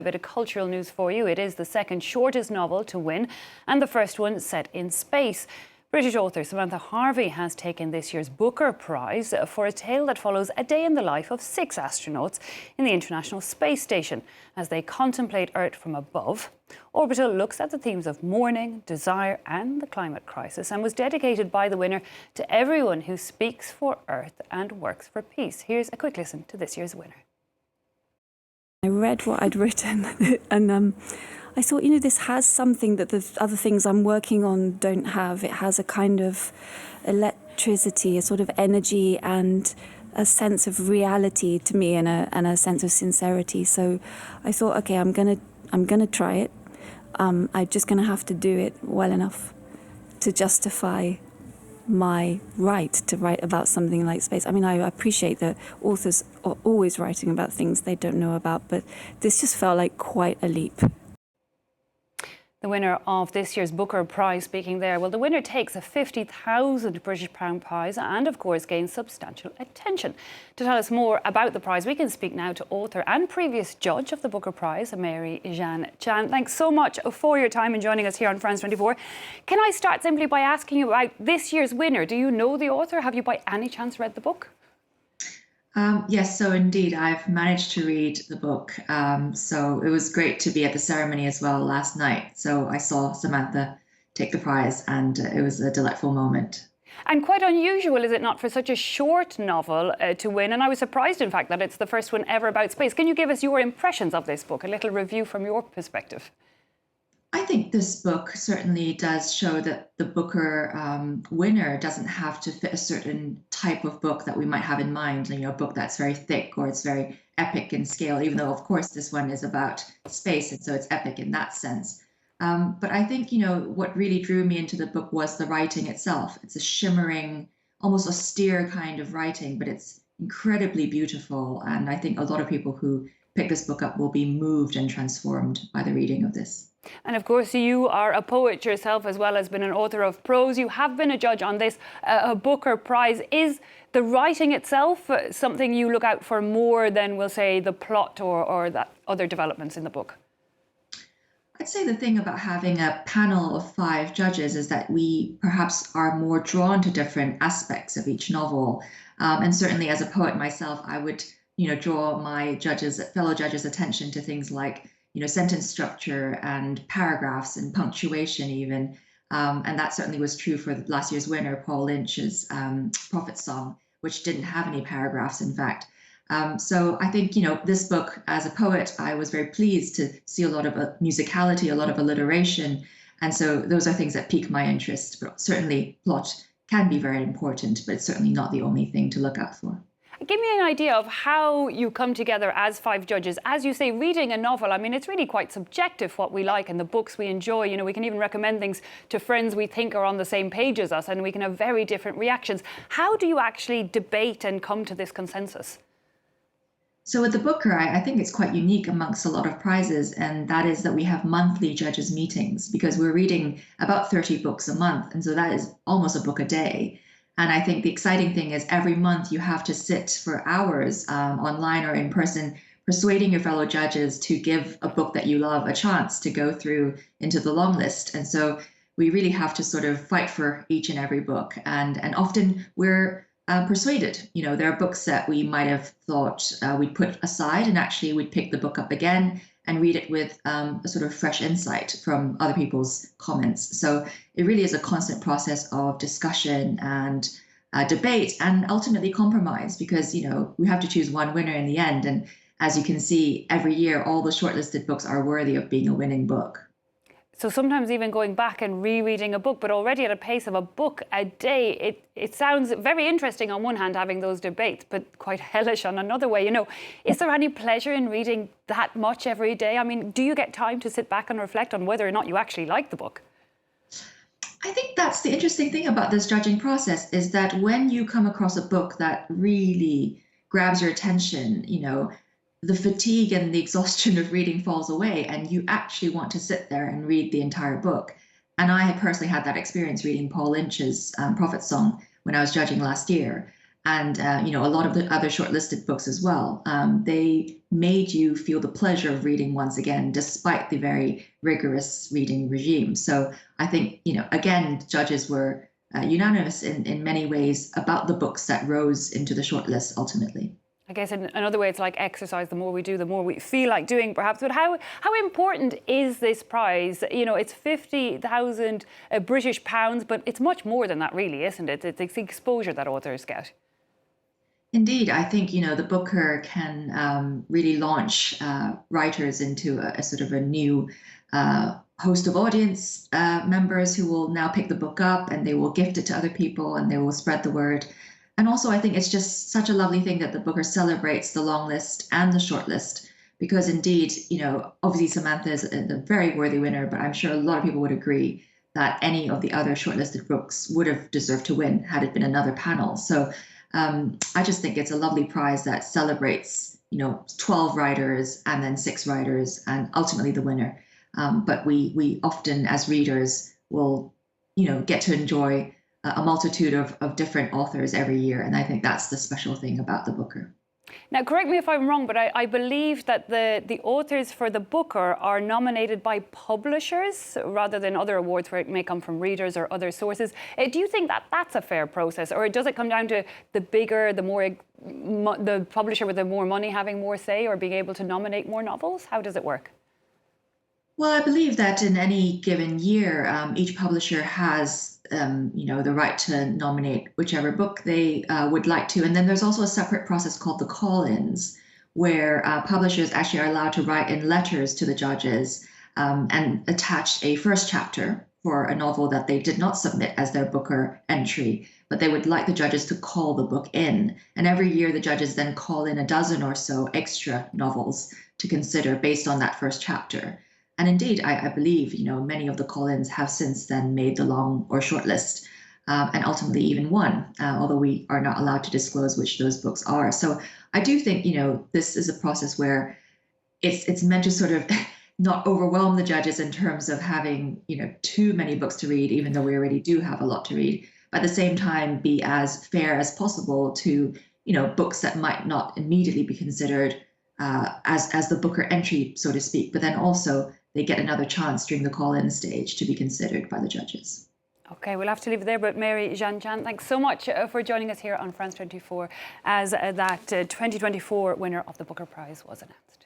A bit of cultural news for you. It is the second shortest novel to win and the first one set in space. British author Samantha Harvey has taken this year's Booker Prize for a tale that follows a day in the life of 6 astronauts in the International Space Station as they contemplate Earth from above. Orbital looks at the themes of mourning, desire and the climate crisis and was dedicated by the winner to everyone who speaks for Earth and works for peace. Here's a quick listen to this year's winner. I read what I'd written and I thought, this has something that the other things I'm working on don't have. It has a kind of electricity, a sort of energy and a sense of reality to me and a sense of sincerity. So I thought, okay, I'm gonna try it. I'm just gonna have to do it well enough to justify my right to write about something like space. I mean, I appreciate that authors are always writing about things they don't know about, but this just felt like quite a leap. The winner of this year's Booker Prize speaking there. Well, the winner takes a £50,000 British pound prize and, of course, gains substantial attention. To tell us more about the prize, we can speak now to author and previous judge of the Booker Prize, Mary-Jeanne Chan. Thanks so much for your time and joining us here on France 24. Can I start simply by asking you about this year's winner? Do you know the author? Have you by any chance read the book? Yes, so indeed, I've managed to read the book. So it was great to be at the ceremony as well last night. So I saw Samantha take the prize and it was a delightful moment. And quite unusual, is it not, for such a short novel to win? And I was surprised, in fact, that it's the first one ever about space. Can you give us your impressions of this book, a little review from your perspective? I think this book certainly does show that the Booker winner doesn't have to fit a certain type of book that we might have in mind, a book that's very thick or it's very epic in scale, even though, of course, this one is about space, and so it's epic in that sense. But I think, what really drew me into the book was the writing itself. It's a shimmering, almost austere kind of writing, but it's incredibly beautiful. And I think a lot of people who pick this book up will be moved and transformed by the reading of this. And of course, you are a poet yourself, as well as been an author of prose. You have been a judge on this Booker Prize. Is the writing itself something you look out for more than, we'll say, the plot or that other developments in the book? I'd say the thing about having a panel of 5 judges is that we perhaps are more drawn to different aspects of each novel. And certainly as a poet myself, I would, draw my fellow judges' attention to things like sentence structure and paragraphs and punctuation even. And that certainly was true for last year's winner, Paul Lynch's Prophet Song, which didn't have any paragraphs, in fact. So I think, this book, as a poet, I was very pleased to see a lot of musicality, a lot of alliteration. And so those are things that pique my interest. But certainly plot can be very important, but it's certainly not the only thing to look out for. Give me an idea of how you come together as 5 judges. As you say, reading a novel, I mean, it's really quite subjective what we like and the books we enjoy. We can even recommend things to friends we think are on the same page as us, and we can have very different reactions. How do you actually debate and come to this consensus? So with the Booker, I think it's quite unique amongst a lot of prizes, and that is that we have monthly judges' meetings because we're reading about 30 books a month. And so that is almost a book a day. And I think the exciting thing is every month you have to sit for hours online or in person, persuading your fellow judges to give a book that you love a chance to go through into the long list. And so we really have to sort of fight for each and every book. And often we're persuaded. There are books that we might have thought we'd put aside, and actually we'd pick the book up again and read it with a sort of fresh insight from other people's comments. So it really is a constant process of discussion and debate and ultimately compromise because, we have to choose one winner in the end. And as you can see, every year, all the shortlisted books are worthy of being a winning book. So sometimes even going back and rereading a book, but already at a pace of a book a day, it sounds very interesting on one hand, having those debates, but quite hellish on another way. Is there any pleasure in reading that much every day? I mean, do you get time to sit back and reflect on whether or not you actually like the book? I think that's the interesting thing about this judging process is that when you come across a book that really grabs your attention, the fatigue and the exhaustion of reading falls away and you actually want to sit there and read the entire book. And I personally had that experience reading Paul Lynch's Prophet Song when I was judging last year. and a lot of the other shortlisted books as well. They made you feel the pleasure of reading once again, despite the very rigorous reading regime. So I think, again, judges were unanimous in many ways about the books that rose into the shortlist ultimately. I guess in another way, it's like exercise. The more we do, the more we feel like doing, perhaps. But how important is this prize? It's 50,000 British pounds, but it's much more than that, really, isn't it? It's the exposure that authors get. Indeed, I think the Booker can really launch writers into a sort of a new host of audience members who will now pick the book up and they will gift it to other people and they will spread the word. And also, I think it's just such a lovely thing that the Booker celebrates the long list and the short list, because indeed, obviously Samantha is a very worthy winner, but I'm sure a lot of people would agree that any of the other shortlisted books would have deserved to win had it been another panel. So I just think it's a lovely prize that celebrates, 12 writers and then 6 writers and ultimately the winner. But we often, as readers, will, get to enjoy a multitude of different authors every year. And I think that's the special thing about the Booker. Now, correct me if I'm wrong, but I believe that the authors for the Booker are nominated by publishers rather than other awards where it may come from readers or other sources. Do you think that that's a fair process, or does it come down to the bigger, the publisher with the more money having more say or being able to nominate more novels? How does it work? Well, I believe that in any given year, each publisher has, the right to nominate whichever book they would like to. And then there's also a separate process called the call-ins, where publishers actually are allowed to write in letters to the judges and attach a first chapter for a novel that they did not submit as their Booker entry, but they would like the judges to call the book in. And every year, the judges then call in a dozen or so extra novels to consider based on that first chapter. And indeed, I believe, many of the call-ins have since then made the long or short list and ultimately even won, although we are not allowed to disclose which those books are. So I do think, this is a process where it's meant to sort of not overwhelm the judges in terms of having, too many books to read, even though we already do have a lot to read. But at the same time, be as fair as possible to, books that might not immediately be considered as the Booker entry, so to speak, but then also they get another chance during the call-in stage to be considered by the judges. Okay, we'll have to leave it there, but Mary Jean-Jean, thanks so much for joining us here on France 24 as that 2024 winner of the Booker Prize was announced.